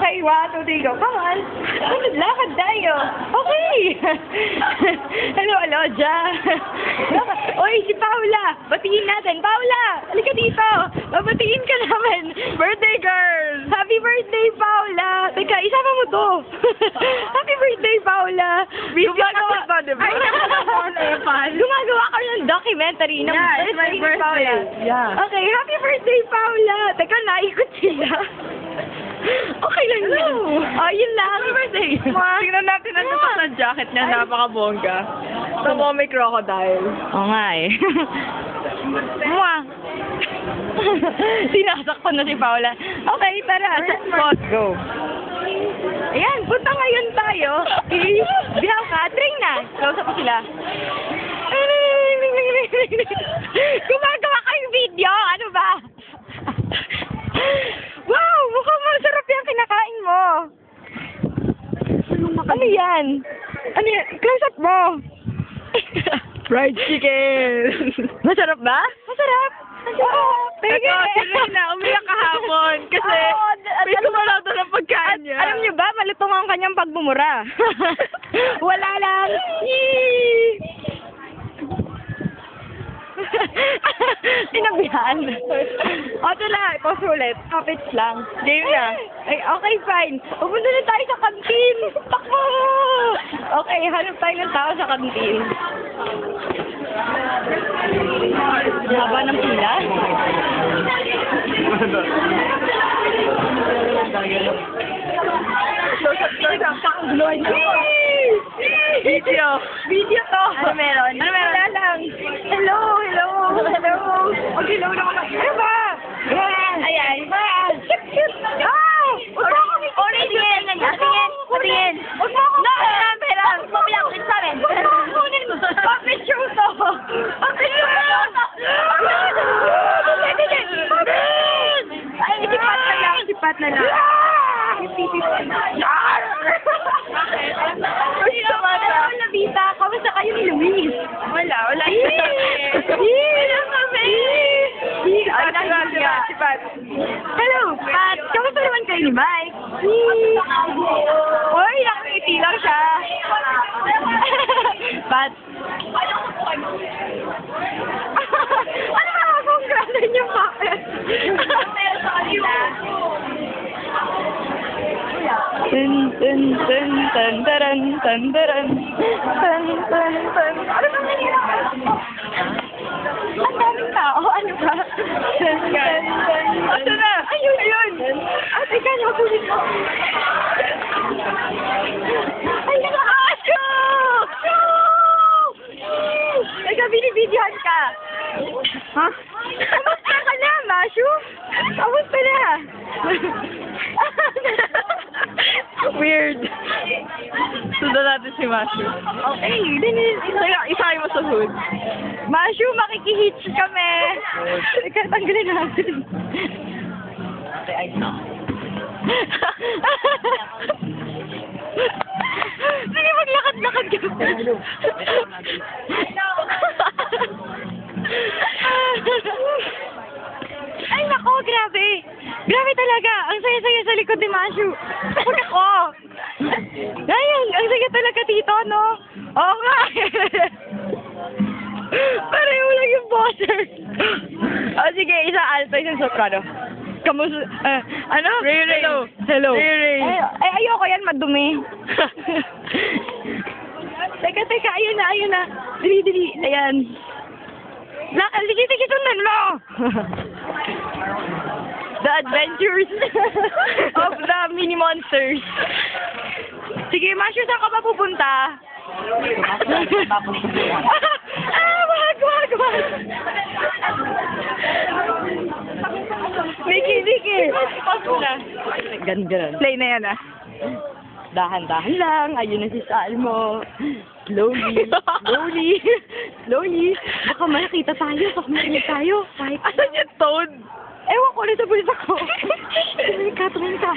Okay, 1, 2, 3, go. Come on. Lakad tayo. Okay. Hello, Aloja. Oy, si Paula. Batiin natin. Paula, halika dito. Babatiin ka namin. Birthday girl. Happy birthday, Paula. Teka, isama mo to. Happy birthday, Paula. Gumagawa ba, diba? Gumagawa ka ng documentary ng birthday ni Paula. Yeah. Okay, happy birthday, Paula. Teka, naikot sila. Okay lang yun. Oh, yun lang. Happy birthday. Tingnan natin ang tatak ng jacket niya, napaka-bongga. Ito mo may crocodile. Oo nga eh. Mwah! Sinasaktan na si Paula. Okay, tara. Let's go. Ayan, punta ngayon tayo. Bihaw ka, train na. Kausap ko sila. Gumagawa kayong video. Ano ba? Wow! Mukhang masarap yung kinakain mo. Ano yan? Ano yan? Close up mo. Fried chicken! Masarap ba? Masarap. Ito, si Reyna, umiyak kahapon kasi may kumalaw doon ang pagkain niya. Alam niyo ba, malutong ang kanyang pagbumura. Wala lang. Yee! Sinabihan. O, ito lang. Pause ulit. Kapits lang. Game na. Ay, okay, fine. Pupunta na tayo sa kantin. Takbo! Okay, hanap tayo ng tao sa kantin. Haba ng pila. Video. Video to. Ano meron? Ano meron? Wala lang. Hello, hello, hello. Mag-hello naman ako. Ano ba? Ayan. Ah! Huwag mo ako Tingin! Tingin! Huwag mo ako No! Pera! Pumila ko sa amin! Huwag mo ako kunin. Pag-picture to. Pag-picture to. Ay, sipat na lang. Nabita, kamusta kayo ni Luis? Wala. Wala kami. Si Pat. Hello, Pat. Kamusta naman kayo ni Mike? Oy, nakangiti lang siya. Pat. Ano ba akong grande niyo, bakit? Dun dun dun dun dun dun dun dun dun dun. Ano ba nangyayari? Ang daming tao, ano ba? Dun dun dun. Ito na! Ayun! Ah, teka, nakulit ko. Ay, naka-aso! Teka, binibidyohan ka. Ha? Kamusta ka na, Mashu? Kamusta na? Weird. Sundan natin si Mashu. Okay, Isay mo sa hood. Mashu, makikihitch kami. Teka, tanggalin natin. Sige, maglakad-lakad ka. Ay, nako, grabe. Grabe talaga. Ang saya-saya sa likod ni Mashu. Huwag ako. Ay, ang saya talaga dito, no? Oo nga. Pareho lang yung bosser. O, sige, isang alto, isang soprano. Kamusta? Ano? Ray. Hello. Ray. Ay, ayoko yan, madumi. Teka, ayun na. Dili. Ayan. Sige, sundan mo! The Adventures of the Mini Monsters. Sige, Mashu, saan ka pa pupunta? Wag! Niki! Ganun. Play na yan, ah. Dahan-dahan lang. Ayun na si Salmo. Slowly. Baka makita tayo. Baka marinig tayo. Kahit... Asan yung Toad? Ewan ko, nasa bulit ako. Tumingin ka.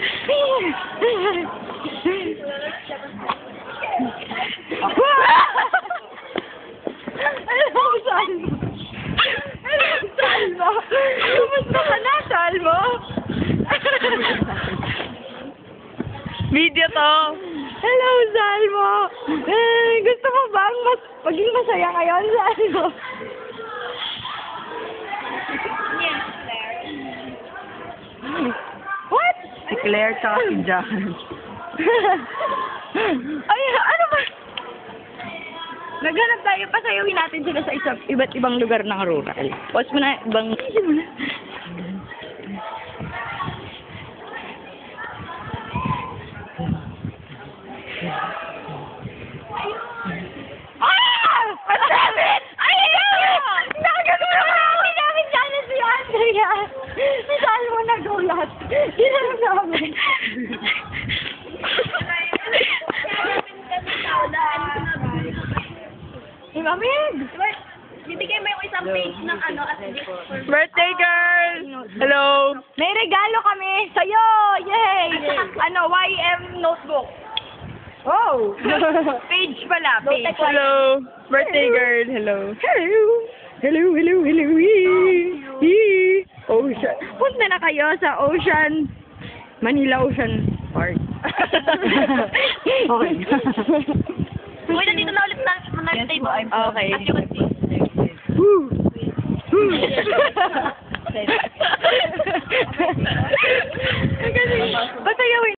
Hello, Salmo. Kumusta ka na, Salmo? Video to. Hello, Salmo! Gusto mo bang maging masaya ngayon, Salmo? What? Si Claire tsaka si John. Ay, ano ba? Naghanap tayo, pasayawin natin sila sa iba't ibang lugar ng rural. Pause mo na, ibang... Ah! Ang damit! Ay, nakagano na! Hindi namin sana si Andrea. Si Salmo nagulat. Hindi namin namin. Mamig! Bibigay mo yung isang page ng ano as gift for Birthday girl! Hello! May regalo kami sa'yo! Yay! Ano, YM notebook. Oh! Page pala, page. Hello! Birthday girl! Hello! Hello! Hello, hello, hello! Yee! Ocean. Punta na kayo sa Ocean. Manila Ocean Park. Okay. Uy, nandito na ulit na table. Okay. As you can see. Woo! Woo!